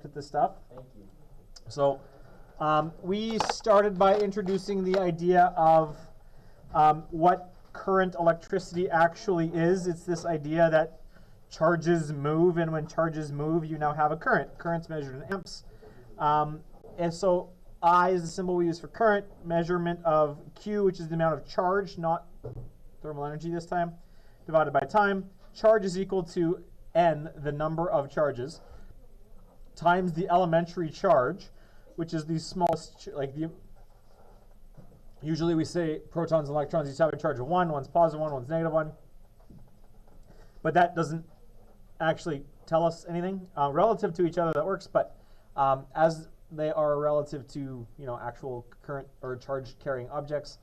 at this stuff. Thank you. So we started by introducing the idea of what current electricity actually is. It's this idea that charges move, and when charges move, you now have a current. Current's measured in amps. And so I is the symbol we use for current, measurement of Q, which is the amount of charge, not thermal energy this time, divided by time. Charge is equal to N, the number of charges, times the elementary charge, which is the smallest, usually we say protons and electrons each have a charge of 1, one's positive 1, one's negative 1. But that doesn't actually tell us anything. Relative to each other that works, but as they are relative to actual current or charge carrying objects,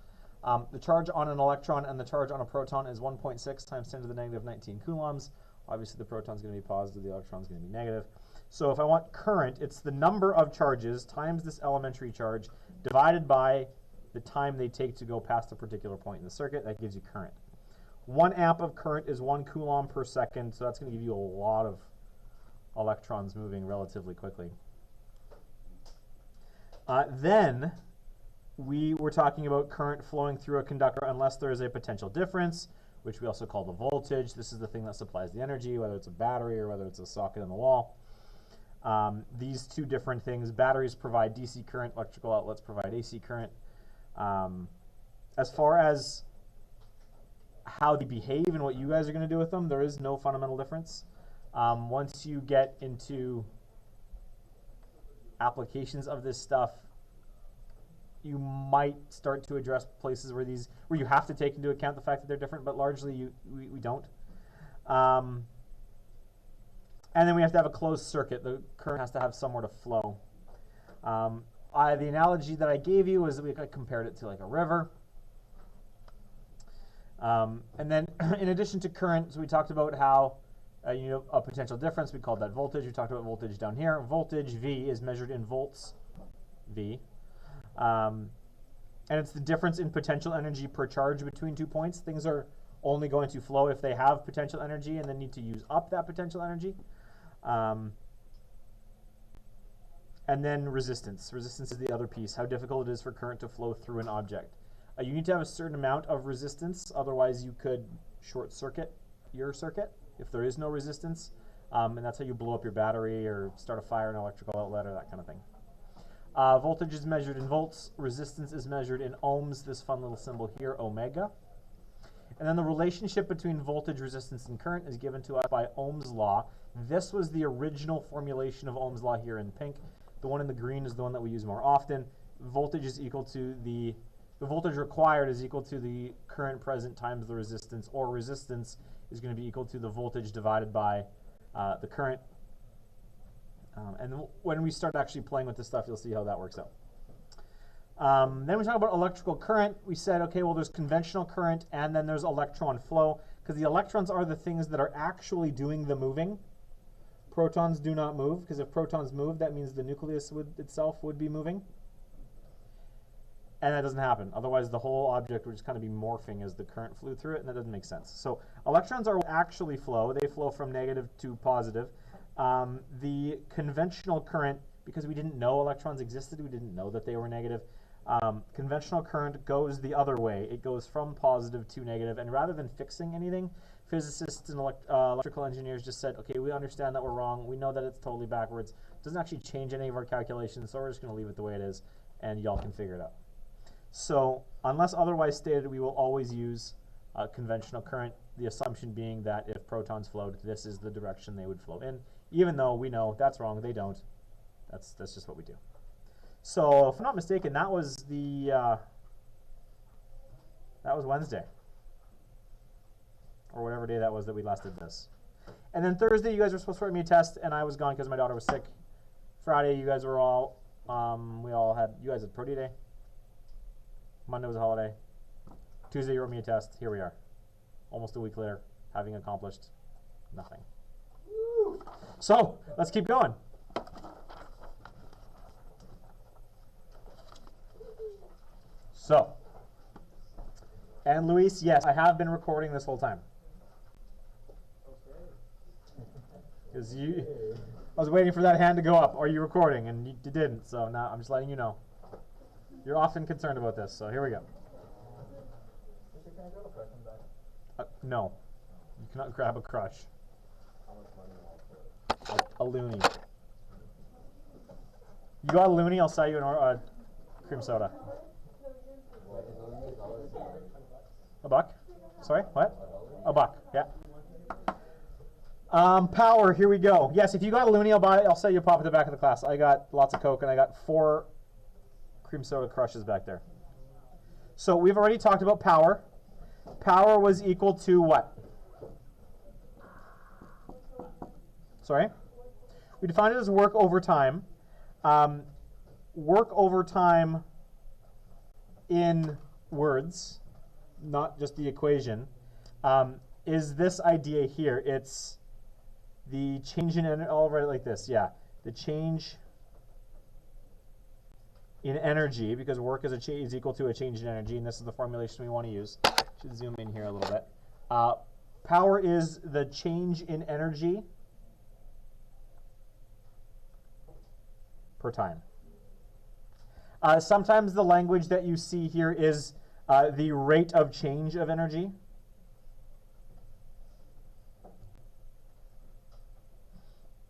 the charge on an electron and the charge on a proton is 1.6 times 10 to the negative 19 coulombs. Obviously the proton's going to be positive, the electron's going to be negative. So if I want current, it's the number of charges times this elementary charge divided by the time they take to go past a particular point in the circuit. That gives you current. 1 amp of current is 1 coulomb per second, so that's going to give you a lot of electrons moving relatively quickly. Then we were talking about current flowing through a conductor unless there is a potential difference, which we also call the voltage. This is the thing that supplies the energy, whether it's a battery or whether it's a socket in the wall. These two different things, batteries provide DC current, electrical outlets provide AC current. As far as how they behave and what you guys are going to do with them, there is no fundamental difference. Once you get into applications of this stuff, you might start to address places where you have to take into account the fact that they're different, but largely we don't. And then we have to have a closed circuit. The current has to have somewhere to flow. The analogy that I gave you is I compared it to like a river. And then in addition to current, so we talked about how a potential difference. We called that voltage. We talked about voltage down here. Voltage, V, is measured in volts, V. And it's the difference in potential energy per charge between 2 points. Things are only going to flow if they have potential energy and then need to use up that potential energy. And then resistance. Resistance is the other piece, how difficult it is for current to flow through an object. You need to have a certain amount of resistance, otherwise you could short circuit your circuit if there is no resistance. And that's how you blow up your battery or start a fire in an electrical outlet or that kind of thing. Voltage is measured in volts. Resistance is measured in ohms, this fun little symbol here, omega. And then the relationship between voltage, resistance, and current is given to us by Ohm's law. This was the original formulation of Ohm's law here in pink. The one in the green is the one that we use more often. Voltage is equal to the voltage required is equal to the current present times the resistance, or resistance is going to be equal to the voltage divided by the current. And when we start actually playing with this stuff, you'll see how that works out. Then we talk about electrical current. We said, okay, well, there's conventional current, and then there's electron flow, because the electrons are the things that are actually doing the moving. Protons do not move, because if protons move, that means the nucleus itself would be moving. And that doesn't happen. Otherwise, the whole object would just kind of be morphing as the current flew through it, and that doesn't make sense. So electrons are what actually flow. They flow from negative to positive. The conventional current, because we didn't know electrons existed, we didn't know that they were negative, conventional current goes the other way. It goes from positive to negative, and rather than fixing anything, physicists and electrical engineers just said, okay, we understand that we're wrong. We know that it's totally backwards. It doesn't actually change any of our calculations, so we're just going to leave it the way it is, and y'all can figure it out. So unless otherwise stated, we will always use conventional current, the assumption being that if protons flowed, this is the direction they would flow in, even though we know that's wrong, they don't. That's just what we do. So if I'm not mistaken, that was Wednesday, or whatever day that was that we last did this. And then Thursday, you guys were supposed to write me a test, and I was gone because my daughter was sick. Friday, you guys were all, you guys had Pro D Day. Monday was a holiday. Tuesday, you wrote me a test. Here we are, almost a week later, having accomplished nothing. So let's keep going. So, and Luis, yes, I have been recording this whole time. Because I was waiting for that hand to go up. Are you recording? And you didn't, so now I'm just letting you know. You're often concerned about this, so here we go. No. You cannot grab a crush. A loonie. You got a loonie, I'll sell you a cream soda. A buck? Sorry, what? A buck, yeah. Power, here we go. Yes, if you got a loonie, I'll sell you a pop at the back of the class. I got lots of Coke and I got 4 cream soda crushes back there. So we've already talked about power. Power was equal to what? Sorry? We defined it as work over time. Work over time in words, not just the equation, is this idea here. It's the change in energy. I'll write it like this. Yeah, the change in energy, because work is equal to a change in energy, and this is the formulation we want to use. Should zoom in here a little bit. Power is the change in energy per time. Sometimes the language that you see here is the rate of change of energy.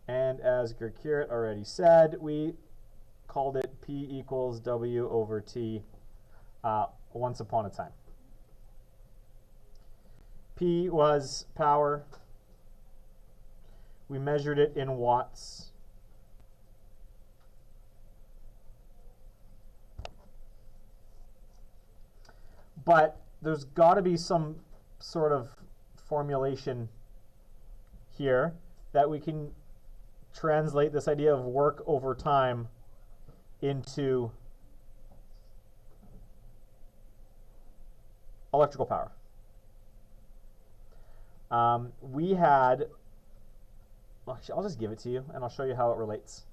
And as Gerkirch already said, we called it P equals W over T once upon a time. P was power. We measured it in watts. But there's got to be some sort of formulation here that we can translate this idea of work over time into electrical power. We had, I'll just give it to you and I'll show you how it relates.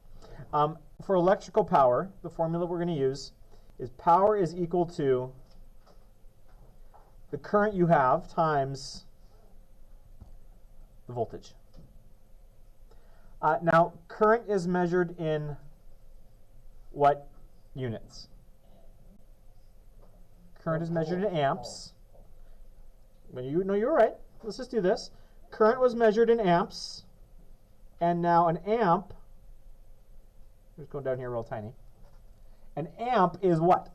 For electrical power, the formula we're going to use is power is equal to the current you have times the voltage. Now, current is measured in what units? Current is measured in amps. No, you're right. Let's just do this. Current was measured in amps, and now an amp, I'm just going down here real tiny. An amp is what?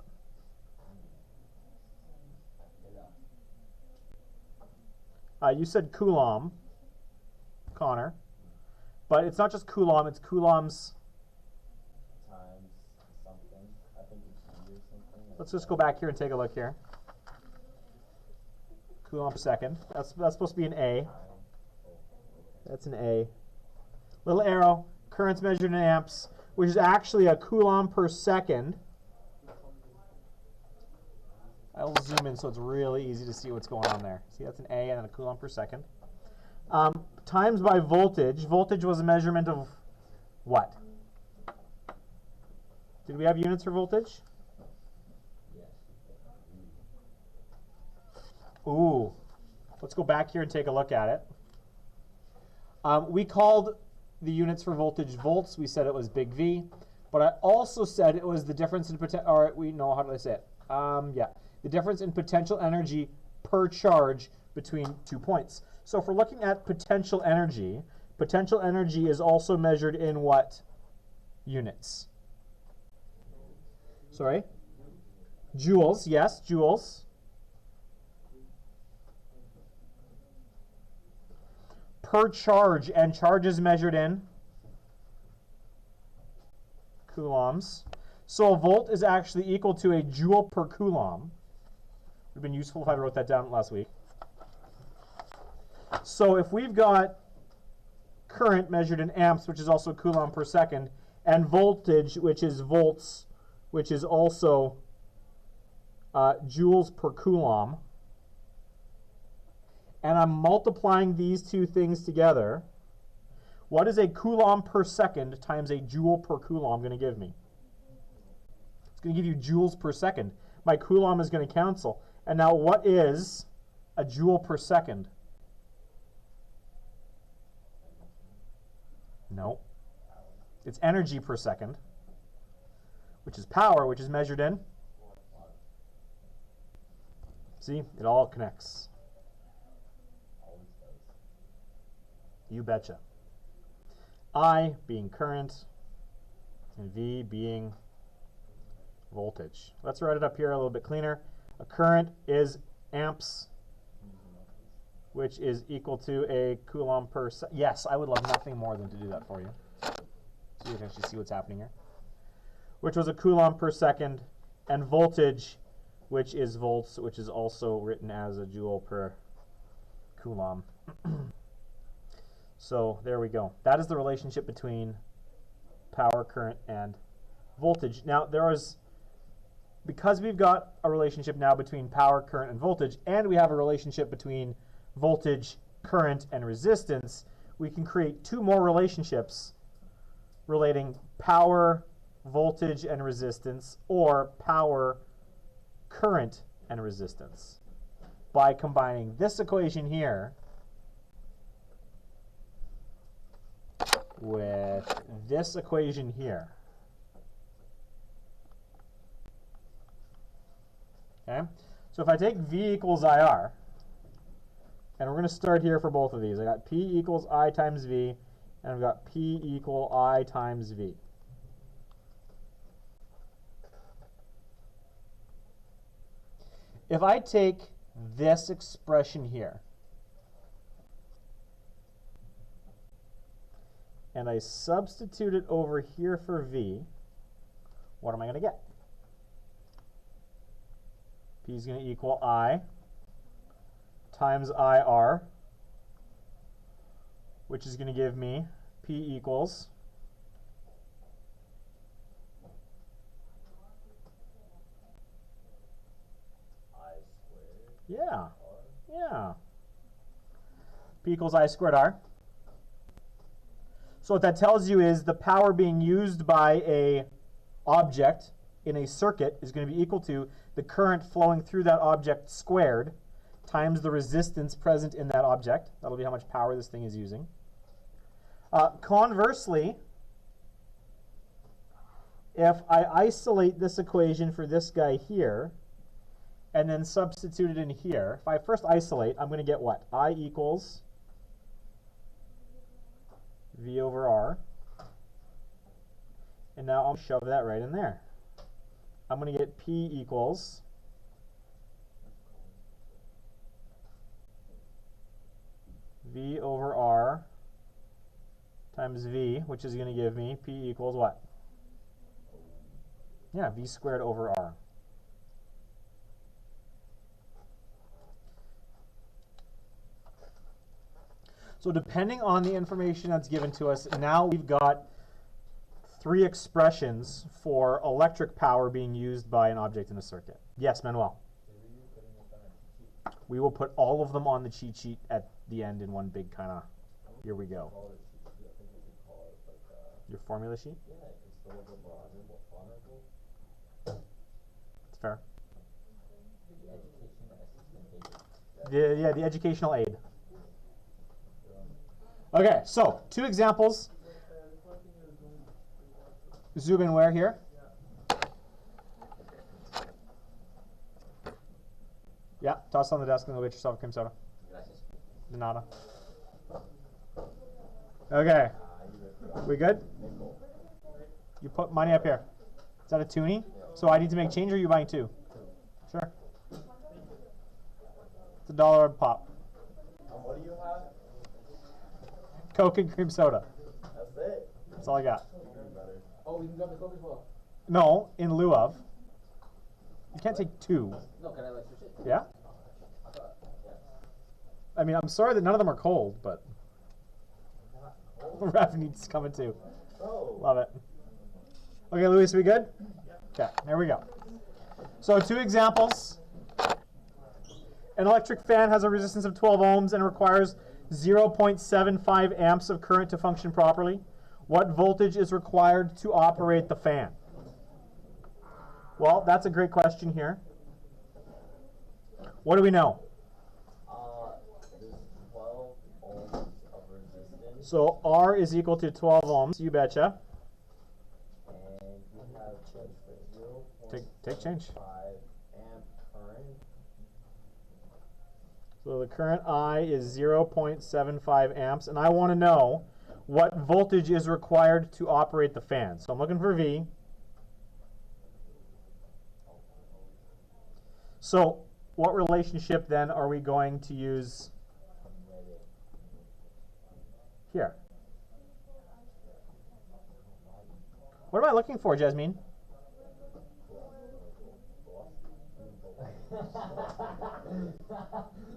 You said Coulomb, Connor, but it's not just Coulomb, it's Coulombs times something. I think it's E or something. Let's just go back here and take a look here. Coulomb per second. That's supposed to be an A. That's an A. Little arrow. Current's measured in amps, which is actually a Coulomb per second. I'll zoom in so it's really easy to see what's going on there. See, that's an A and then a Coulomb per second. Times by voltage. Voltage was a measurement of what? Did we have units for voltage? Ooh. Let's go back here and take a look at it. We called the units for voltage volts. We said it was big V. But I also said it was the difference in potential, or how did I say it? The difference in potential energy per charge between 2 points. So if we're looking at potential energy is also measured in what units? Sorry? Joules, yes, joules. Per charge, and charge is measured in coulombs. So a volt is actually equal to a joule per coulomb. Would have been useful if I wrote that down last week. So if we've got current measured in amps, which is also coulomb per second, and voltage, which is volts, which is also joules per coulomb, and I'm multiplying these two things together, what is a coulomb per second times a joule per coulomb going to give me? It's going to give you joules per second. My coulomb is going to cancel. And now what is a joule per second? No. It's energy per second, which is power, which is measured in. See, it all connects. Always does. You betcha. I being current, and V being voltage. Let's write it up here a little bit cleaner. A current is amps, which is equal to a coulomb per second. Yes, I would love nothing more than to do that for you, so you can actually see what's happening here. Which was a coulomb per second, and voltage, which is volts, which is also written as a joule per coulomb. So there we go. That is the relationship between power, current, and voltage. Now because we've got a relationship now between power, current, and voltage, and we have a relationship between voltage, current, and resistance, we can create two more relationships relating power, voltage, and resistance, or power, current, and resistance, by combining this equation here with this equation here. Okay? So if I take V equals IR, and we're going to start here for both of these. I got P equals I times V, and I've got P equal I times V. If I take this expression here, and I substitute it over here for V, what am I going to get? P is going to equal I times IR, which is going to give me P equals I squared. Yeah. R. Yeah. P equals I squared R. So what that tells you is the power being used by a object in a circuit is going to be equal to the current flowing through that object squared times the resistance present in that object. That'll be how much power this thing is using. Conversely, if I isolate this equation for this guy here, and then substitute it in here, if I first isolate, I'm going to get what? I equals V over R. And now I'll shove that right in there. I'm going to get P equals V over R times V, which is going to give me P equals what? Yeah, V squared over R. So depending on the information that's given to us, now we've got three expressions for electric power being used by an object in a circuit. Yes, Manuel? We will put all of them on the cheat sheet at the end in one big kind of, here we go. Your formula sheet? Yeah, it's a little bit more honorable. It's fair. The education assistant aid. The educational aid. Okay, so 2 examples. Zoom in where here? Yeah, toss it on the desk and go get yourself a cream soda. Gracias. De nada. Okay, we good? You put money up here. Is that a toonie? So I need to make change, or are you buying 2? Sure. It's $1 a pop. What do you have? Coke and cream soda. That's it. That's all I got. Oh, we can grab the Coke as well. No, in lieu of. You can't take 2. No, can I like switch it? Yeah? I thought, yeah. I mean, I'm sorry that none of them are cold, but Ref needs coming too. Oh. Love it. Okay, Luis, we good? Okay, here we go. So 2 examples. An electric fan has a resistance of 12 ohms and requires 0.75 amps of current to function properly. What voltage is required to operate the fan? Well, that's a great question here. What do we know? There's 12 ohms of resistance. So R is equal to 12 ohms, you betcha. have change for 0.75 Take change. amp current. So the current I is 0.75 amps, and I want to know what voltage is required to operate the fan. So I'm looking for V. So what relationship then are we going to use here? What am I looking for, Jasmine?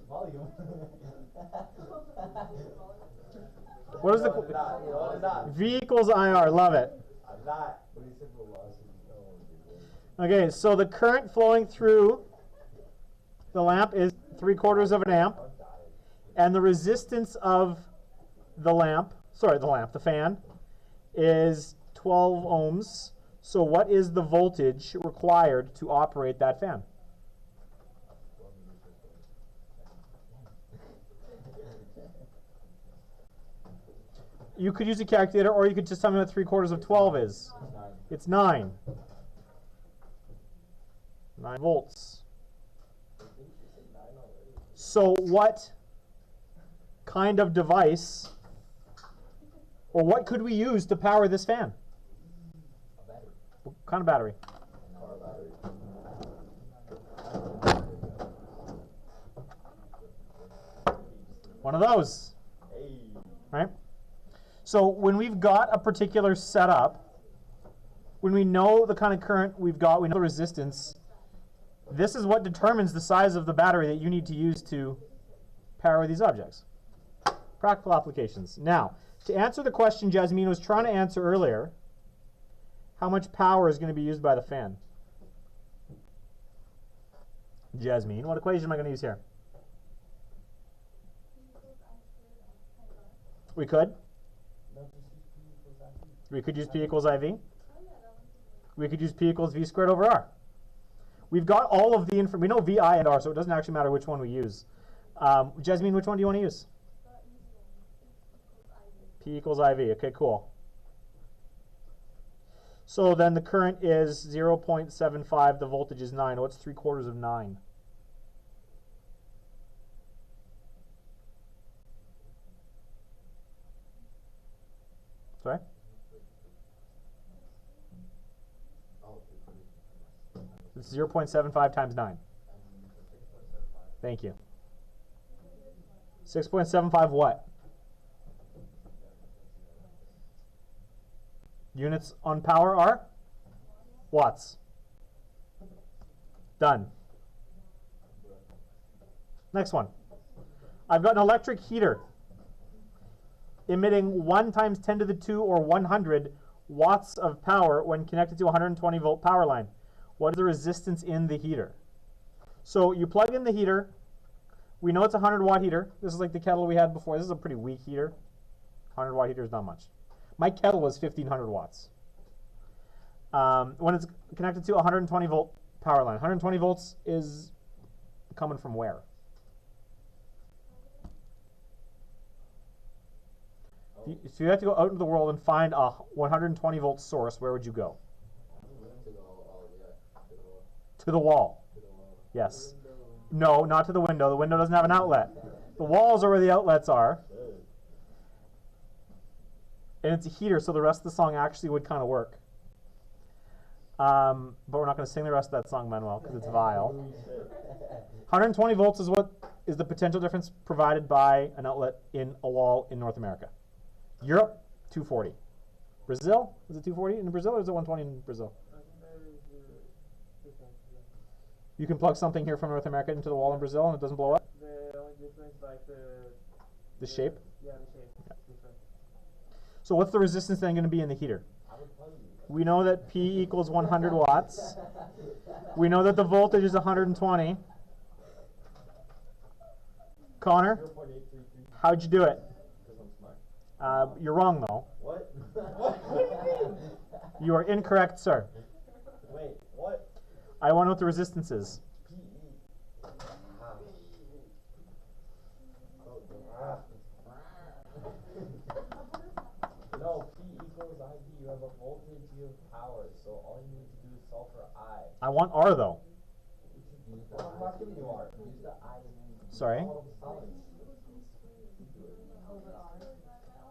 Volume. What is the No, I'm not. V equals IR? Love it. I'm not. What do you say velocity? Okay, so the current flowing through the lamp is 3/4 of an amp, and the resistance of the fan, is 12 ohms. So what is the voltage required to operate that fan? You could use a calculator, or you could just tell me what 3/4 of 12 is. It's 9. 9 volts. So what kind of device, or what could we use to power this fan? A battery. What kind of battery? Car battery. One of those, Hey. right? So when we've got a particular setup, when we know the kind of current we've got, we know the resistance, this is what determines the size of the battery that you need to use to power these objects. Practical applications. Now, to answer the question Jasmine was trying to answer earlier, how much power is going to be used by the fan? Jasmine, what equation am I going to use here? We could. We could use P equals IV. We could use P equals V squared over R. We've got all of the information. We know V, I, and R, so it doesn't actually matter which one we use. Jasmine, which one do you want to use? P equals IV. Okay, cool. So then the current is 0.75. The voltage is 9. What's 3/4 of 9? Sorry? It's 0.75 times 9. Thank you. 6.75 what? Units on power are? Watts. Done. Next one. I've got an electric heater emitting 1 times 10 to the 2 or 100 watts of power when connected to a 120 volt power line. What is the resistance in the heater? So you plug in the heater. We know it's a 100 watt heater. This is like the kettle we had before. This is a pretty weak heater. 100 watt heater is not much. My kettle was 1500 watts. When it's connected to a 120 volt power line. 120 volts is coming from where? If you had to go out into the world and find a 120 volt source, where would you go? To the wall. Yes. No, not to the window. The window doesn't have an outlet. The walls are where the outlets are. And it's a heater, so the rest of the song actually would kind of work. But we're not going to sing the rest of that song, Manuel, because it's vile. 120 volts is what is the potential difference provided by an outlet in a wall in North America. Europe, 240. Brazil, is it 240 in Brazil or is it 120 in Brazil? You can plug something here from North America into the wall in Brazil and it doesn't blow up? The only difference like The shape? Yeah, the shape. Yeah. Different. So what's the resistance then going to be in the heater? We know that P equals 100 watts. We know that the voltage is 120. Connor, how'd you do it? You're wrong, though. What? What? You are incorrect, sir. Wait, what? I want to know what the resistance is. No, P equals IV. You have a voltage, you have power. powers, so all you need to do is solve for I. I want R though. I'm not giving you R. Use the I and then Sorry? all the signs.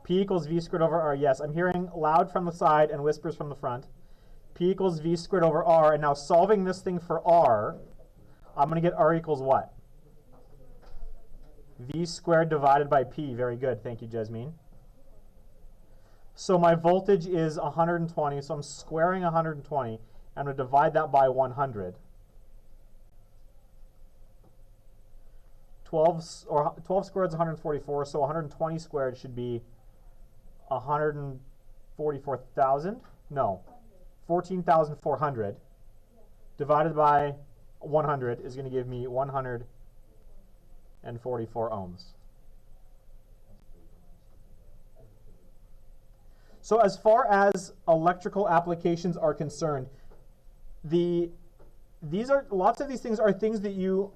P equals V squared over R. Yes, I'm hearing loud from the side and whispers from the front. P equals V squared over R. And now solving this thing for R, I'm going to get R equals what? V squared divided by P. Very good. Thank you, Jasmine. So my voltage is 120. So I'm squaring 120. I'm going to divide that by 100. 12 squared is 144. So 120 squared should be 144,000? No, 14,400 divided by 100 is going to give me 144 ohms. So as far as electrical applications are concerned, lots of these things are things that you,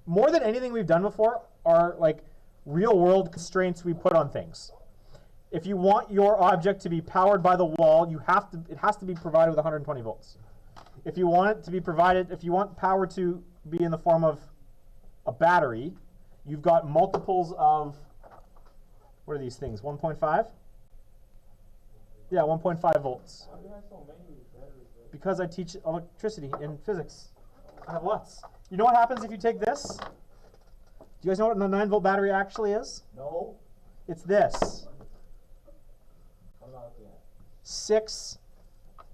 more than anything we've done before, are like real world constraints we put on things. If you want your object to be powered by the wall, it has to be provided with 120 volts. If you want it to be provided, if you want power to be in the form of a battery, you've got multiples of, what are these things, 1.5? Yeah, 1.5 volts. Why do you have so many batteries? Because I teach electricity in physics. I have lots. You know what happens if you take this? Do you guys know what a 9-volt battery actually is? No. It's this. I'm not looking at it. 6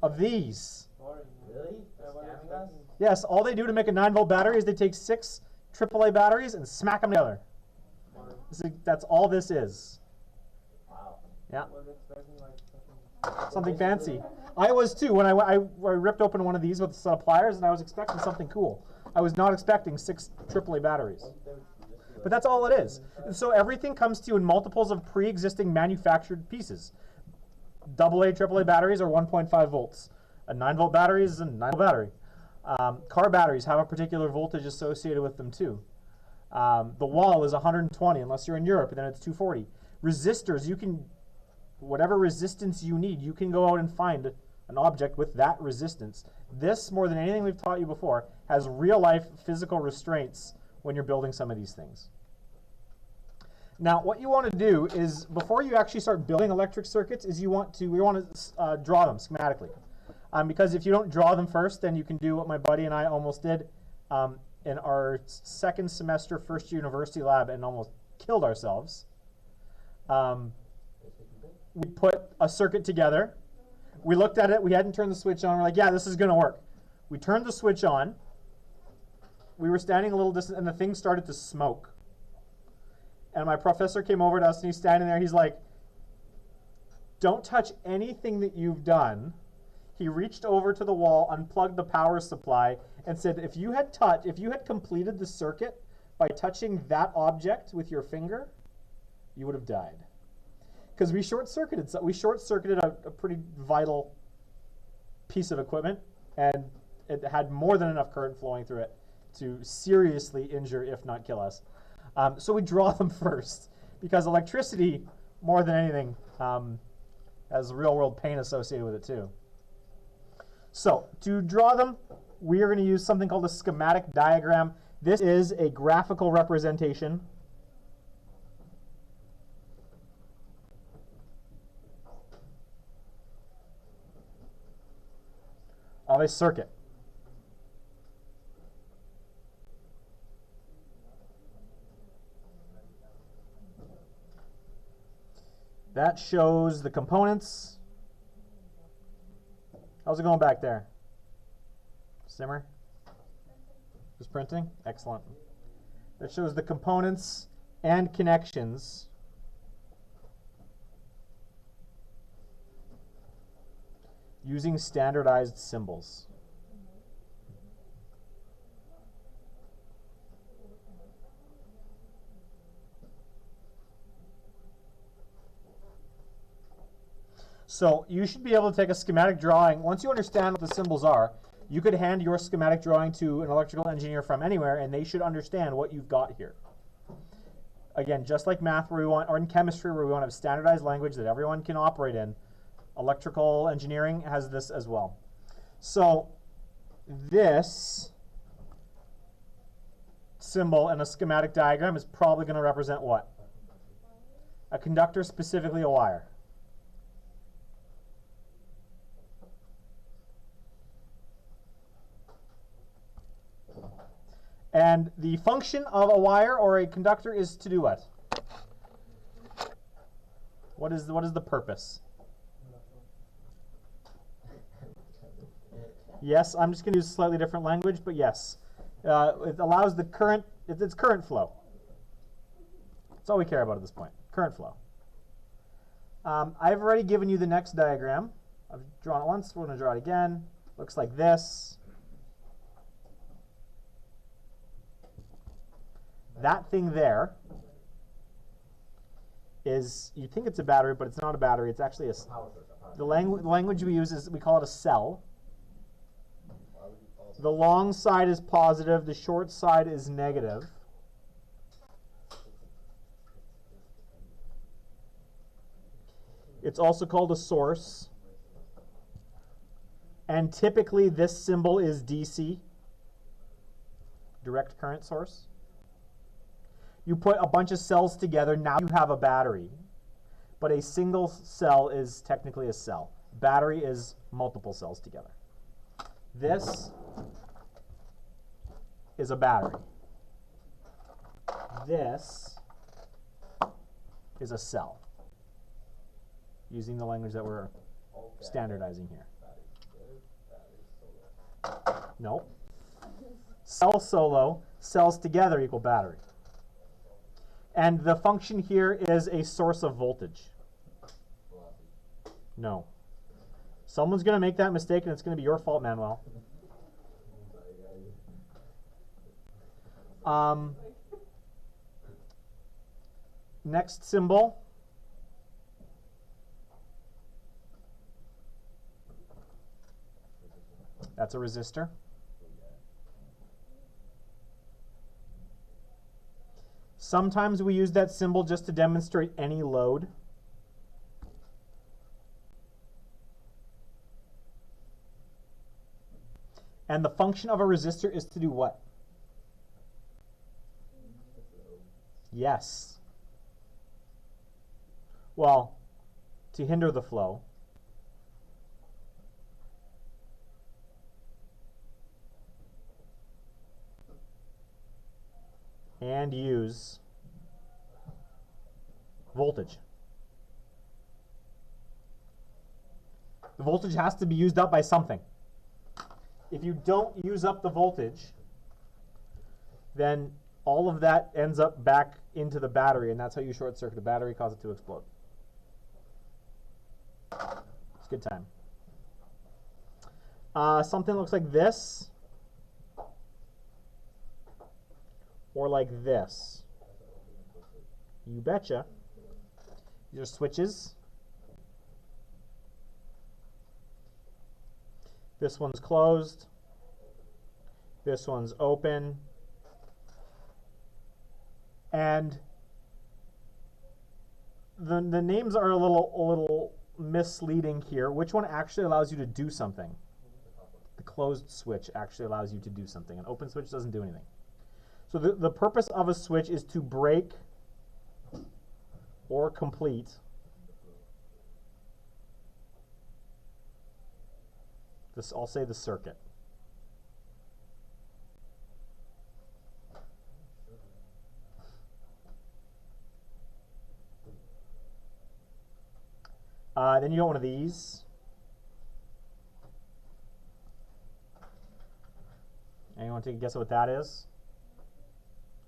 of these. Boring. Really? I was Scamming us? expecting- Yes, all they do to make a 9-volt battery is they take 6 AAA batteries and smack them together. boring. That's all this is. Wow. Yeah, I was expecting like something. something fancy. I was too when I ripped open one of these with a set of pliers, and I was expecting something cool. I was not expecting 6 AAA batteries. But that's all it is. And so everything comes to you in multiples of pre-existing manufactured pieces. AA, AAA batteries are 1.5 volts. A 9-volt battery is a 9-volt battery. Car batteries have a particular voltage associated with them too. The wall is 120, unless you're in Europe, and then it's 240. Resistors, whatever resistance you need, you can go out and find an object with that resistance. This, more than anything we've taught you before, has real-life physical restraints when you're building some of these things. Now, what you want to do is, before you actually start building electric circuits, is we want to draw them schematically. Because if you don't draw them first, then you can do what my buddy and I almost did in our second semester first year university lab and almost killed ourselves. We put a circuit together. We looked at it. We hadn't turned the switch on. We're like, yeah, this is going to work. We turned the switch on. We were standing a little distance, and the thing started to smoke. And my professor came over to us, and he's standing there. He's like, don't touch anything that you've done. He reached over to the wall, unplugged the power supply, and said, if you had completed the circuit by touching that object with your finger, you would have died. Because we short-circuited a pretty vital piece of equipment, and it had more than enough current flowing through it to seriously injure, if not kill us. So we draw them first, because electricity, more than anything, has real-world pain associated with it too. So to draw them, we are going to use something called a schematic diagram. This is a graphical representation of a circuit. That shows the components. How's it going back there? Simmer? Just printing? Excellent. That shows the components and connections using standardized symbols. So you should be able to take a schematic drawing. Once you understand what the symbols are, you could hand your schematic drawing to an electrical engineer from anywhere, and they should understand what you've got here. Again, just like math or in chemistry where we want to have standardized language that everyone can operate in, electrical engineering has this as well. So this symbol in a schematic diagram is probably going to represent what? A conductor, specifically a wire. And the function of a wire or a conductor is to do what? What is the purpose? Yes, I'm just going to use slightly different language, but yes. It allows the current, it's current flow. That's all we care about at this point, current flow. I've already given you the next diagram. I've drawn it once, we're going to draw it again. Looks like this. That thing there is, you think it's a battery, but it's not a battery. It's actually the language we use is, we call it a cell. The long side is positive, the short side is negative. It's also called a source. And typically this symbol is DC, direct current source. You put a bunch of cells together, now you have a battery. But a single cell is technically a cell. Battery is multiple cells together. This is a battery. This is a cell. Using the language that we're standardizing here. Nope. Cell solo, cells together equal battery. And the function here is a source of voltage. No. Someone's going to make that mistake, and it's going to be your fault, Manuel. Next symbol. That's a resistor. Sometimes we use that symbol just to demonstrate any load. And the function of a resistor is to do what? Yes. Well, to hinder the flow. And use voltage. The voltage has to be used up by something. If you don't use up the voltage, then all of that ends up back into the battery, and that's how you short circuit a battery, cause it to explode. It's a good time. Something looks like this. Or like this. You betcha. These are switches. This one's closed. This one's open. And the names are a little misleading here. Which one actually allows you to do something? The closed switch actually allows you to do something. An open switch doesn't do anything. So the purpose of a switch is to break or complete this, I'll say the circuit. Then you got one of these. Anyone take a guess at what that is?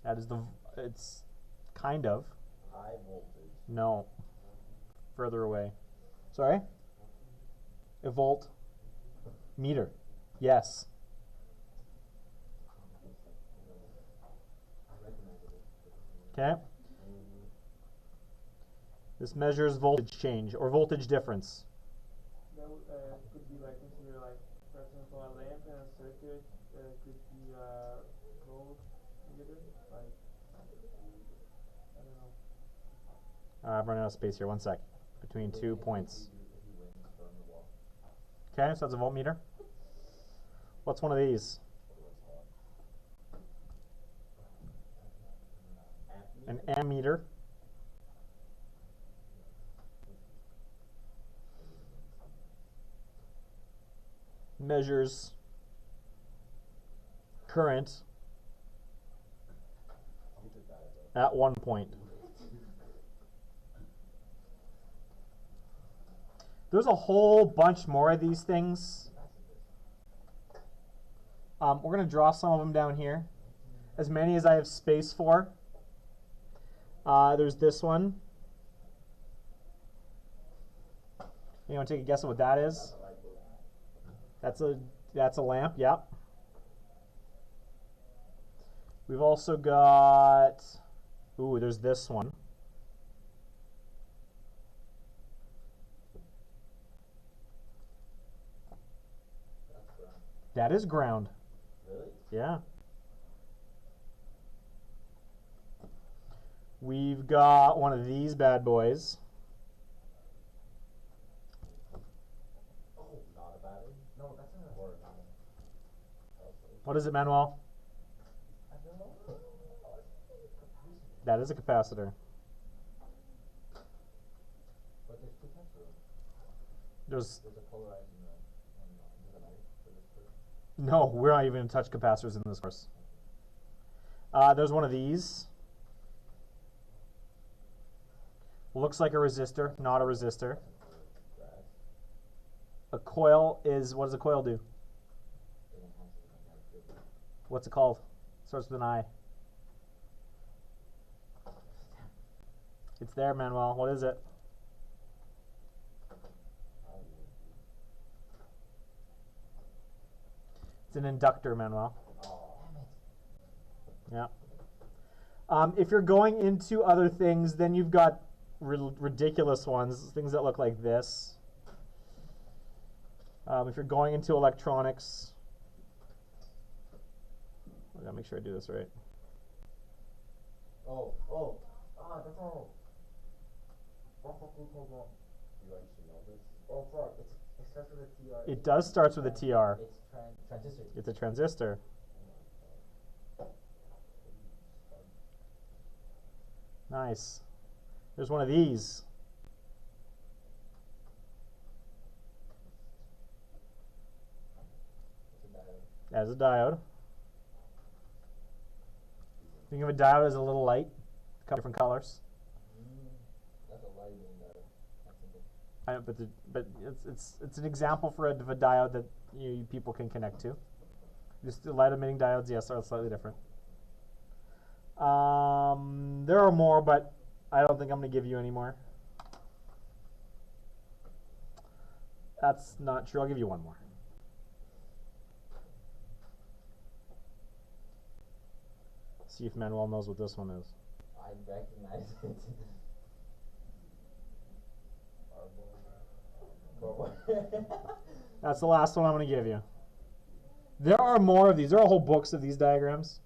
That is it's kind of. High voltage. No. Further away. Sorry? A volt. Meter. Yes. Okay. This measures voltage change or voltage difference. That would, could be like considered like, for example, a lamp and a circuit could be gold meter. Like, I don't know. I'm running out of space here. 1 sec. Between 2 points. Okay, so that's a voltmeter. What's one of these? An ammeter. Measures current at one point. There's a whole bunch more of these things. We're going to draw some of them down here. As many as I have space for. There's this one. You want to take a guess at what that is? That's a lamp, yep. We've also got, ooh, there's this one. That is ground. Really? Yeah. We've got one of these bad boys. Oh, not a battery? No, that's not a word. What is it, Manuel? I don't know. That is a capacitor. But there's two types of them. There's There's a polarizing one. Does it matter for this person? no, we're not even going to touch capacitors in this course. There's one of these. Looks like a resistor, not a resistor. Grass. A coil is, what does a coil do? It enhances the magnetic field. What's it called? Starts with an I. It's there, Manuel. What is it? It's an inductor, Manuel. Yeah. If you're going into other things, then you've got ridiculous ones, things that look like this. If you're going into electronics, I gotta make sure I do this right. Oh, that's all. That's what we call that. You actually know this? Oh, fuck. It starts with a TR. It does starts with a TR. It's transistor. It's a transistor. Nice. There's one of these. As a diode. Think of a diode as a little light, a couple different colors. That's a lighting that's simple. But it's an example of a diode that you people can connect to. Just the light emitting diodes, yes, are slightly different. There are more, but I don't think I'm going to give you any more. That's not true. I'll give you one more. See if Manuel knows what this one is. I recognize it. That's the last one I'm going to give you. There are more of these. There are whole books of these diagrams.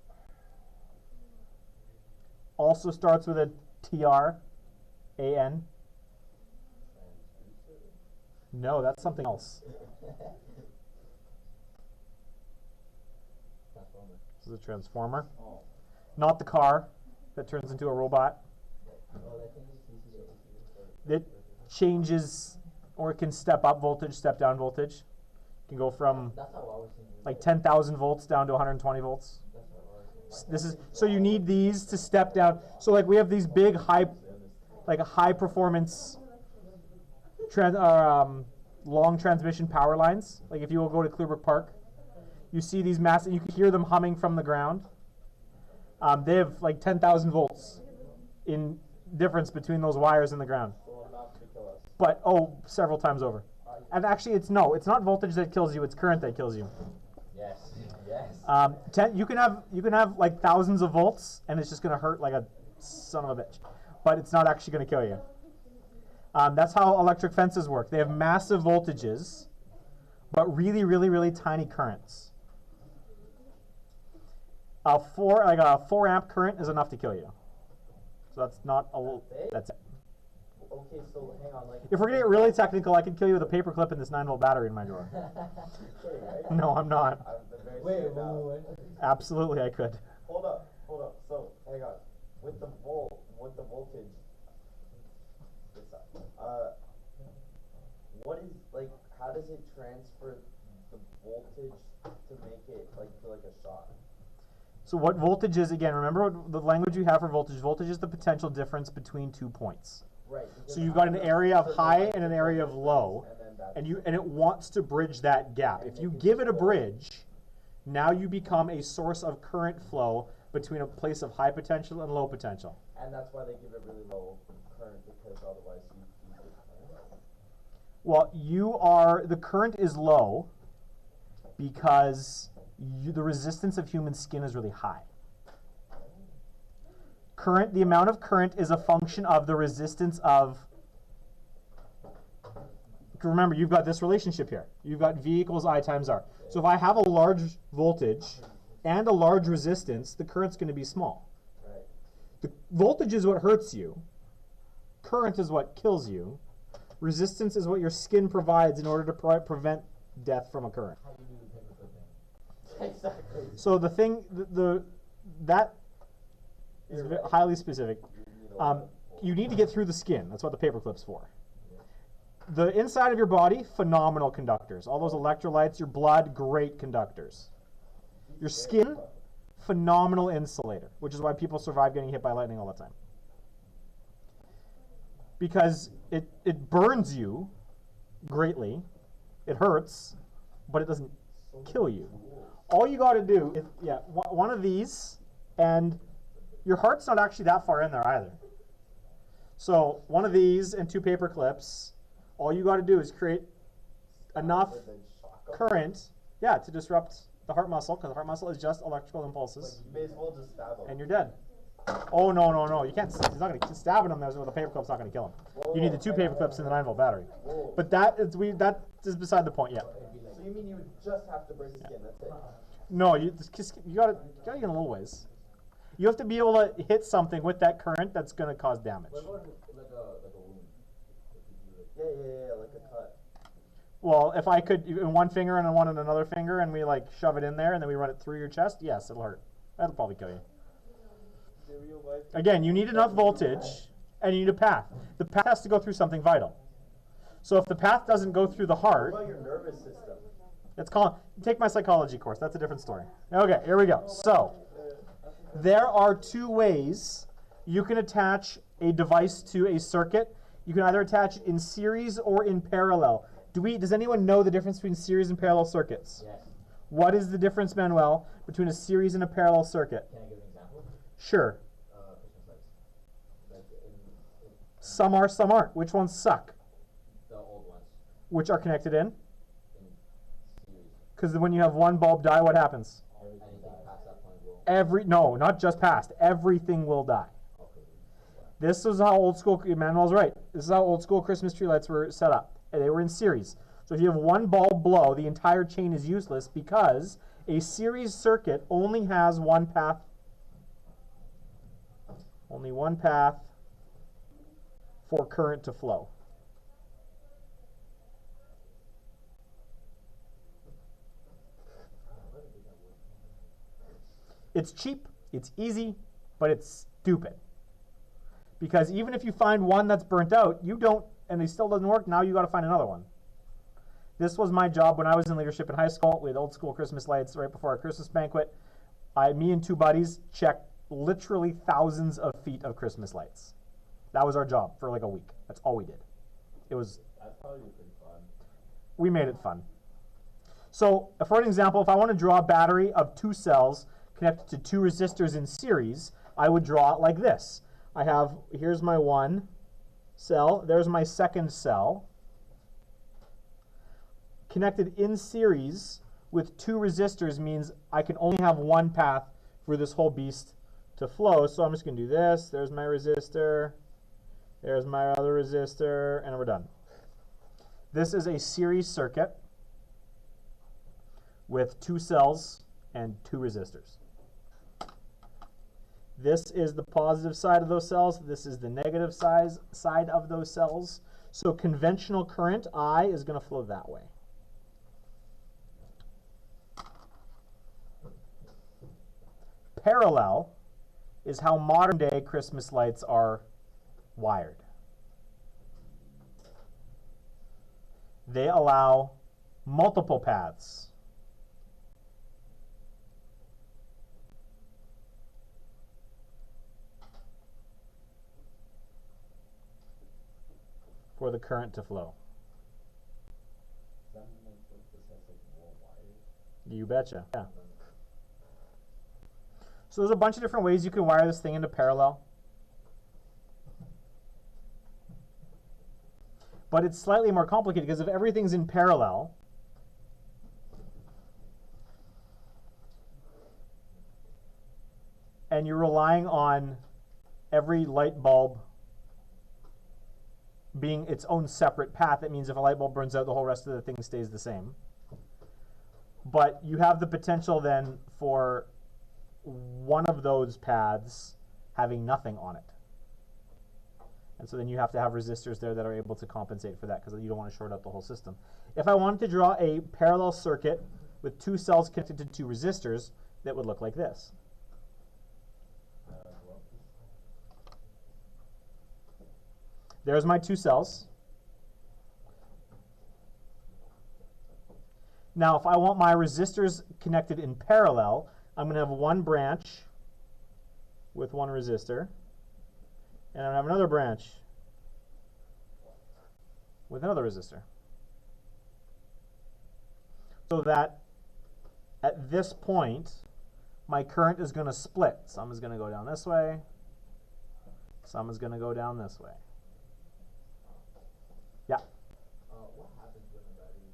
Also starts with a TR, AN. No, that's something else. Transformer. This is a transformer. Oh. Not the car that turns into a robot. Oh, that changes DC to AC. It changes, or it can step up voltage, step down voltage. It can go from That's how I was thinking. like 10,000 volts down to 120 volts. That's how I was thinking. This is so you need these to step down. So like we have these big high performance long transmission power lines. Like if you will go to Clearbrook Park, you see these massive. You can hear them humming from the ground. They have like 10,000 volts in difference between those wires in the ground. So enough to kill us. But several times over. And actually, it's not voltage that kills you. It's current that kills you. Yes. Yes. You can have like thousands of volts, and it's just going to hurt like a son of a bitch. But it's not actually going to kill you. That's how electric fences work. They have massive voltages, but really, really, really tiny currents. A 4 amp current is enough to kill you. So that's not a. That's it. Okay, so hang on, like. If we're gonna get really technical, I could kill you with a paperclip and this 9-volt battery in my drawer. Okay, right? No, I'm not. The Wait, wait. Absolutely, I could. Hold up. So, hang on. With the voltage, what is, like, how does it transfer the voltage to make it, like, feel like a shock? So what voltage is, again, remember what the language you have for voltage. Voltage is the potential difference between 2 points. Right. So you've got an area of high and an area of low, And then and it wants to bridge that gap. If you give it a bridge, now you become a source of current flow between a place of high potential and low potential. And that's why they give it really low current, because otherwise you get current. Well, the current is low because the resistance of human skin is really high. The amount of current is a function of the resistance of, remember, you've got this relationship here. You've got V equals I times R. So if I have a large voltage and a large resistance, the current's going to be small. Right. The voltage is what hurts you. Current is what kills you. Resistance is what your skin provides in order to prevent death from occurring. How do you do the paper clipping? Exactly. So the thing, that is highly specific. You need to get through the skin. That's what the paperclip's for. The inside of your body, phenomenal conductors. All those electrolytes, your blood, great conductors. Your skin, phenomenal insulator, which is why people survive getting hit by lightning all the time. Because it burns you greatly, it hurts, but it doesn't kill you. All you got to do is, one of these, and your heart's not actually that far in there either. So one of these and 2 paper clips, all you got to do is create enough current, to disrupt the heart muscle, because the heart muscle is just electrical impulses, You may as well just stab them. and you're dead. Oh, no. You can't, he's not going to, stabbing him, the paper clip's not going to kill him. You need the 2 paper clips and the 9-volt battery. Whoa. But that is beside the point, yeah. So you mean you would just have to break the skin, that's it? No, you gotta get a little ways. You have to be able to hit something with that current that's going to cause damage. What about like a wound? Yeah, like a cut. Well, if I could, in one finger and one in another finger, and we like shove it in there, and then we run it through your chest, yes, it'll hurt. That'll probably kill you. The real life. Again, you need enough voltage, and you need a path. The path has to go through something vital. So if the path doesn't go through the heart, What about your nervous system? take my psychology course. That's a different story. Okay, here we go. So there are 2 ways you can attach a device to a circuit. You can either attach it in series or in parallel. Does anyone know the difference between series and parallel circuits? Yes. What is the difference, Manuel, between a series and a parallel circuit? Can I give an example? Sure. Christmas lights. Like in Some are, some aren't. Which ones suck? the old ones Which are connected in? in series. Because when you have one bulb die, what happens? Anything past that point will. No, not just past. Everything will die. Okay. This is how old school, Emmanuel's right. This is how old school Christmas tree lights were set up. And they were in series. So if you have one bulb blow, the entire chain is useless because a series circuit only has one path. Only one path for current to flow. It's cheap, it's easy, but it's stupid. Because even if you find one that's burnt out, and it still doesn't work, now you got to find another one. This was my job when I was in leadership in high school. We had old school Christmas lights right before our Christmas banquet. Me and 2 buddies checked literally thousands of feet of Christmas lights. That was our job for like a week. That's all we did. That's probably pretty fun. We made it fun. So for an example, if I want to draw a battery of 2 cells connected to 2 resistors in series, I would draw it like this. Here's my 1 cell, there's my 2nd cell, connected in series with 2 resistors means I can only have one path for this whole beast to flow. So I'm just going to do this. There's my resistor. There's my other resistor. And we're done. This is a series circuit with 2 cells and 2 resistors. This is the positive side of those cells. This is the negative side of those cells. So conventional current, I, is going to flow that way. parallel is how modern day Christmas lights are wired. They allow multiple paths. For the current to flow. Does that mean like this has like more wires? You betcha. Yeah. So there's a bunch of different ways you can wire this thing into parallel. But it's slightly more complicated because if everything's in parallel, and you're relying on every light bulb being its own separate path, that means if a light bulb burns out, the whole rest of the thing stays the same. But you have the potential then for one of those paths having nothing on it. And so then you have to have resistors there that are able to compensate for that because you don't want to short out the whole system. If I wanted to draw a parallel circuit with two cells connected to two resistors, that would look like this. There's my two cells. Now, if I want my resistors connected in parallel, I'm going to have one branch with one resistor, and I'm going to have another branch with another resistor. So that at this point, my current is going to split. Some is going to go down this way. Some is going to go down this way. Yeah. What happens when the battery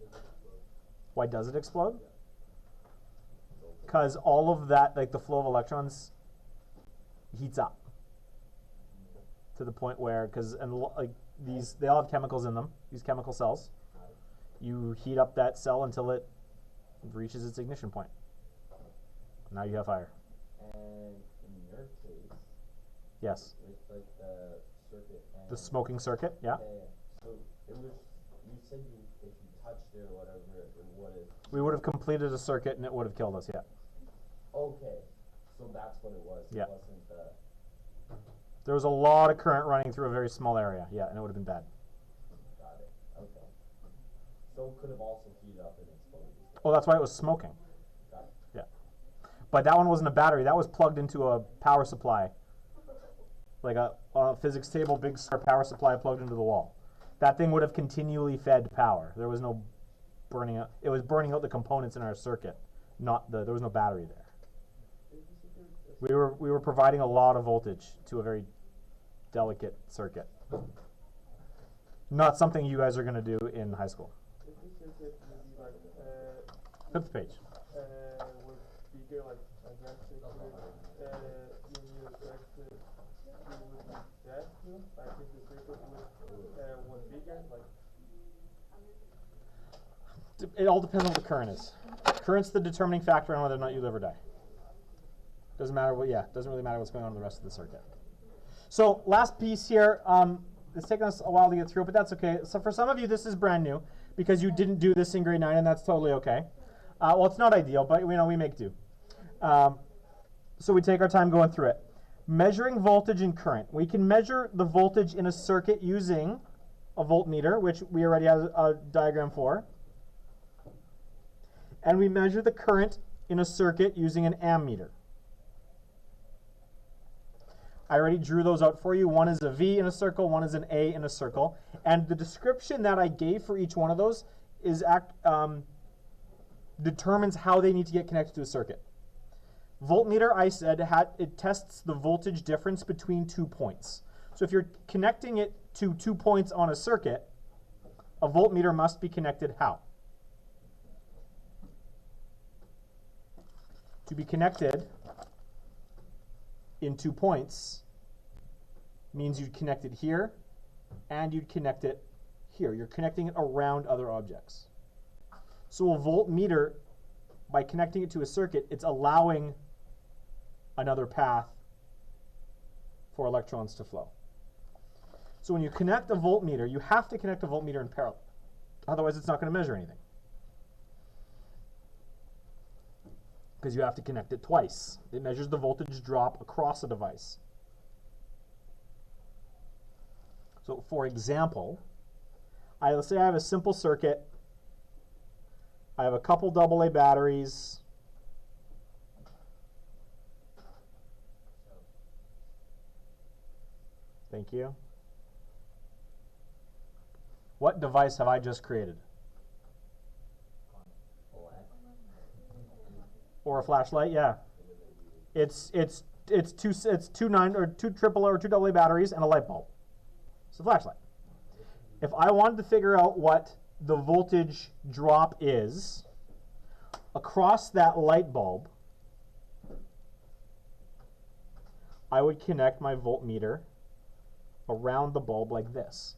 explodes? Why does it explode? Because all of that, like the flow of electrons, heats up to the point where, because like these, they all have chemicals in them. These chemical cells. You heat up that cell until it reaches its ignition point. Now you have fire. And in your case, Yes. with like the circuit and The smoking circuit. Yeah. So it was. You said if you touched it or whatever, it would have. We would have completed a circuit and it would have killed us. Yeah. Okay, so that's what it was. Yeah. It wasn't the. There was a lot of current running through a very small area. Yeah, and it would have been bad. Got it. Okay. So it could have also heated up and exploded. Oh, that's why it was smoking. Got it. Yeah. But that one wasn't a battery. That was plugged into a power supply. Like a physics table, big power supply plugged into the wall. That thing would have continually fed power. There was no burning out. It was burning out the components in our circuit. There was no battery there. We were providing a lot of voltage to a very delicate circuit. Not something you guys are going to do in high school. If this circuit would be like, Flip the page. was bigger, like that circuit, you need a corrector, it would be that too? Like if the circuit was bigger, like. It all depends on what the current is. Current's the determining factor on whether or not you live or die. Doesn't matter what. Yeah, doesn't really matter what's going on in the rest of the circuit. So last piece here. It's taken us a while to get through, but that's okay. So for some of you, this is brand new because you didn't do this in grade 9, and that's totally okay. Well, it's not ideal, but we make do. So we take our time going through it. Measuring voltage and current. We can measure the voltage in a circuit using a voltmeter, which we already have a diagram for. And we measure the current in a circuit using an ammeter. I already drew those out for you. One is a V in a circle, one is an A in a circle. And the description that I gave for each one of those is determines how they need to get connected to a circuit. Voltmeter, I said, it tests the voltage difference between 2 points. So if you're connecting it to 2 points on a circuit, a voltmeter must be connected how? To be connected in 2 points means you'd connect it here and you'd connect it here. You're connecting it around other objects. So a voltmeter, by connecting it to a circuit, it's allowing another path for electrons to flow. So when you connect a voltmeter, you have to connect a voltmeter in parallel. Otherwise, it's not going to measure anything. because you have to connect it twice. It measures the voltage drop across a device. So for example, let's say I have a simple circuit. I have a couple AA batteries. Thank you. What device have I just created? Or a flashlight, yeah. It's two 9 or two triple or two AA batteries and a light bulb. It's a flashlight. If I wanted to figure out what the voltage drop is across that light bulb, I would connect my voltmeter around the bulb like this.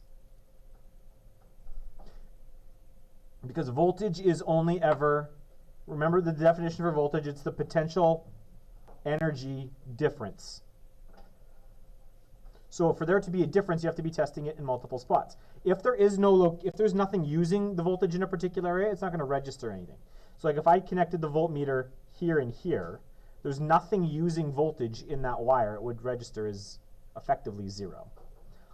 Because voltage is only ever, remember the definition for voltage, it's the potential energy difference. So for there to be a difference, you have to be testing it in multiple spots. If there is if there's nothing using the voltage in a particular area, it's not going to register anything. So like if I connected the voltmeter here and here, there's nothing using voltage in that wire, it would register as effectively 0.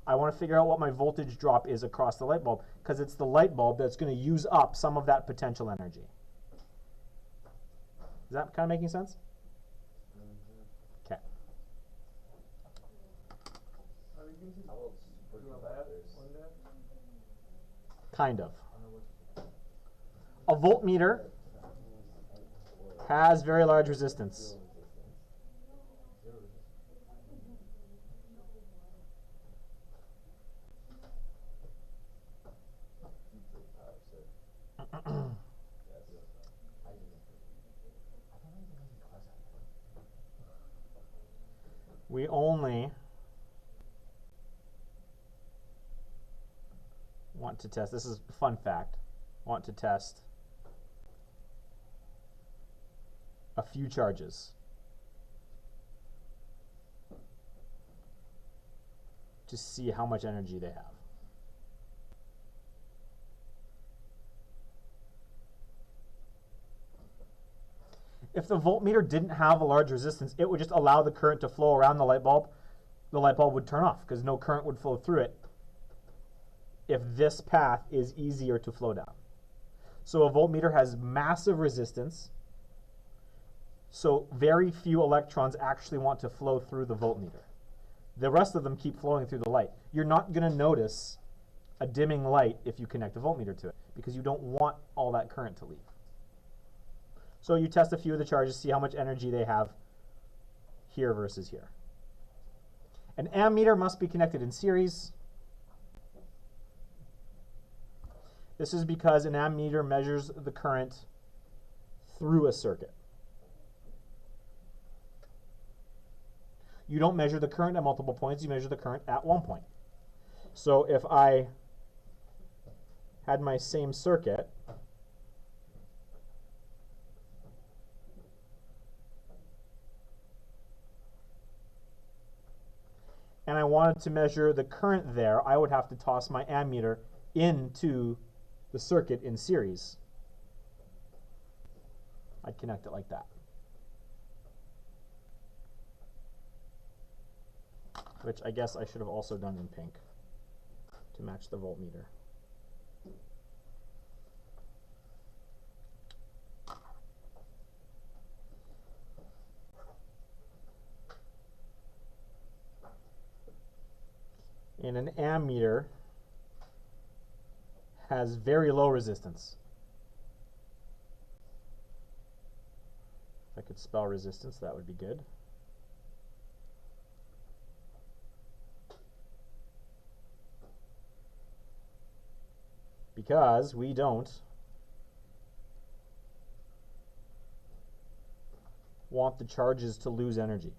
I want to figure out what my voltage drop is across the light bulb, because it's the light bulb that's going to use up some of that potential energy. Is that kind of making sense? Okay. Are we going to How about do a lab superconductors? on that? Kind of. A voltmeter has very large resistance. We only want to test, this is a fun fact, want to test a few charges to see how much energy they have. If the voltmeter didn't have a large resistance, it would just allow the current to flow around the light bulb. The light bulb would turn off because no current would flow through it if this path is easier to flow down. So a voltmeter has massive resistance, so very few electrons actually want to flow through the voltmeter. The rest of them keep flowing through the light. You're not going to notice a dimming light if you connect a voltmeter to it because you don't want all that current to leave. So you test a few of the charges, see how much energy they have here versus here. An ammeter must be connected in series. This is because an ammeter measures the current through a circuit. You don't measure the current at multiple points, you measure the current at one point. So if I had my same circuit, and I wanted to measure the current there, I would have to toss my ammeter into the circuit in series. I'd connect it like that. Which I guess I should have also done in pink to match the voltmeter. And an ammeter has very low resistance. If I could spell resistance, that would be good. Because we don't want the charges to lose energy.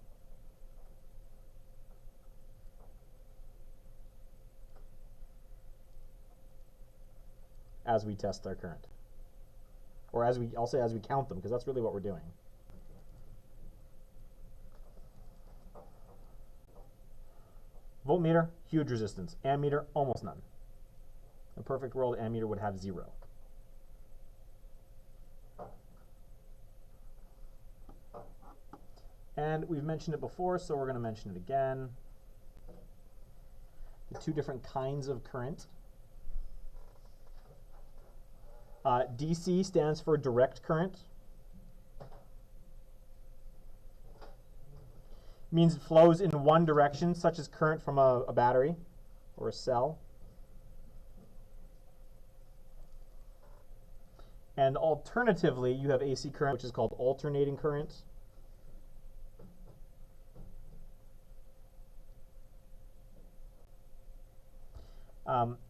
As we test our current. Or I'll say as we count them, because that's really what we're doing. Voltmeter, huge resistance. Ammeter, almost none. In a perfect world, ammeter would have 0. And we've mentioned it before, so we're going to mention it again. The two different kinds of current. DC stands for direct current. Means it flows in one direction, such as current from a battery or a cell. And alternatively, you have AC current, which is called alternating current.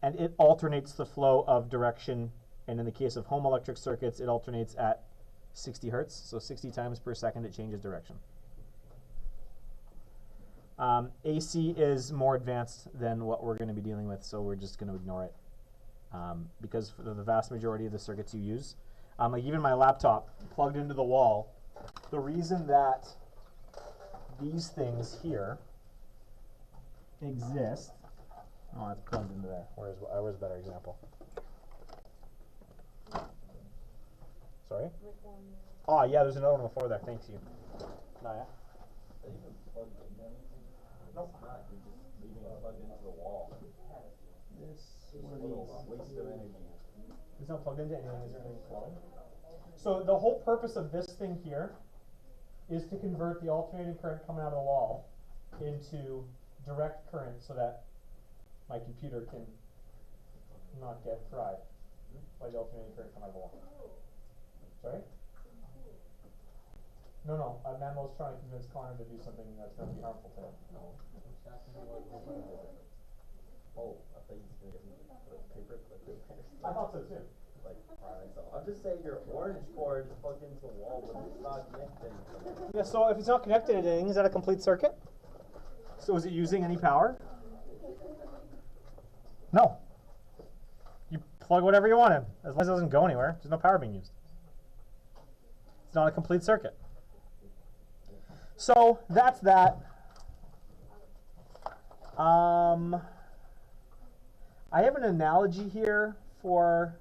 And it alternates the flow of direction. And in the case of home electric circuits, it alternates at 60 hertz. So 60 times per second, it changes direction. AC is more advanced than what we're going to be dealing with, so we're just going to ignore it. Because for the vast majority of the circuits you use, like even my laptop plugged into the wall, the reason that these things here exist, oh, it's plugged into there. Where's a better example? Sorry? Oh, yeah, there's another one before there. Thanks, you. Naya? They even plugged in them. Nope. It's not, you're just leaving it plugged into the wall. This It's a little waste of energy. It's not plugged into anything. Is there anything flowing? So the whole purpose of this thing here is to convert the alternating current coming out of the wall into direct current so that my computer can not get fried by the alternating current coming out of the wall. Sorry? No. Manuel's trying to convince Connor to do something that's going to be harmful to him. No. Oh, I thought you were going to put paper clip in there. I thought so too. Like, so I'm just saying your orange cord is plugged into the wall, but it's not connected. Yeah, so if it's not connected to anything, is that a complete circuit? So is it using any power? No. You plug whatever you want in, as long as it doesn't go anywhere. There's no power being used. It's not a complete circuit. So that's that. I have an analogy here for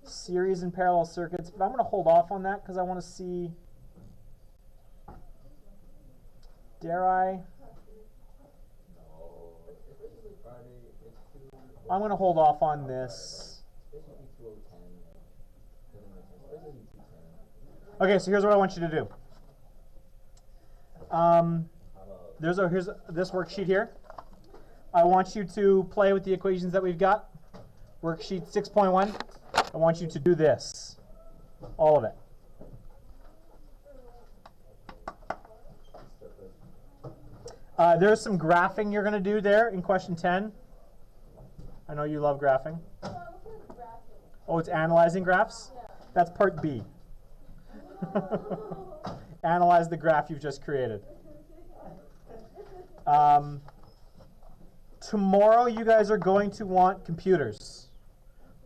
series and parallel circuits, but I'm going to hold off on that because I want to see. Dare I? I'm going to hold off on this. Okay, so here's what I want you to do. Here's this worksheet here. I want you to play with the equations that we've got. Worksheet 6.1. I want you to do this. All of it. There's some graphing you're going to do there in question 10. I know you love graphing. Oh, it's analyzing graphs? That's part B. Analyze the graph you've just created. Tomorrow you guys are going to want computers.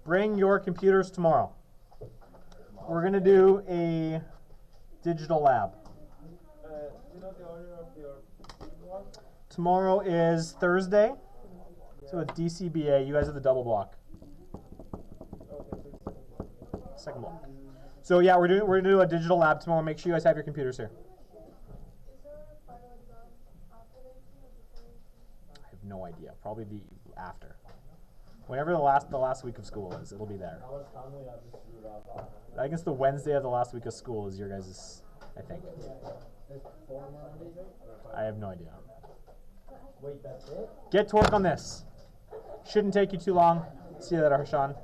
Bring your computers tomorrow. We're going to do a digital lab. Do you know the order of your block? Tomorrow is Thursday, so it's DCBA. You guys are the double block. Okay, so it's Second block. So yeah, we're gonna do a digital lab tomorrow. Make sure you guys have your computers here. I have no idea. Probably the after. Whenever the last week of school is, it'll be there. I guess the Wednesday of the last week of school is your guys', I think. I have no idea. Wait, that's it? Get to work on this. Shouldn't take you too long. See you later, Harshan.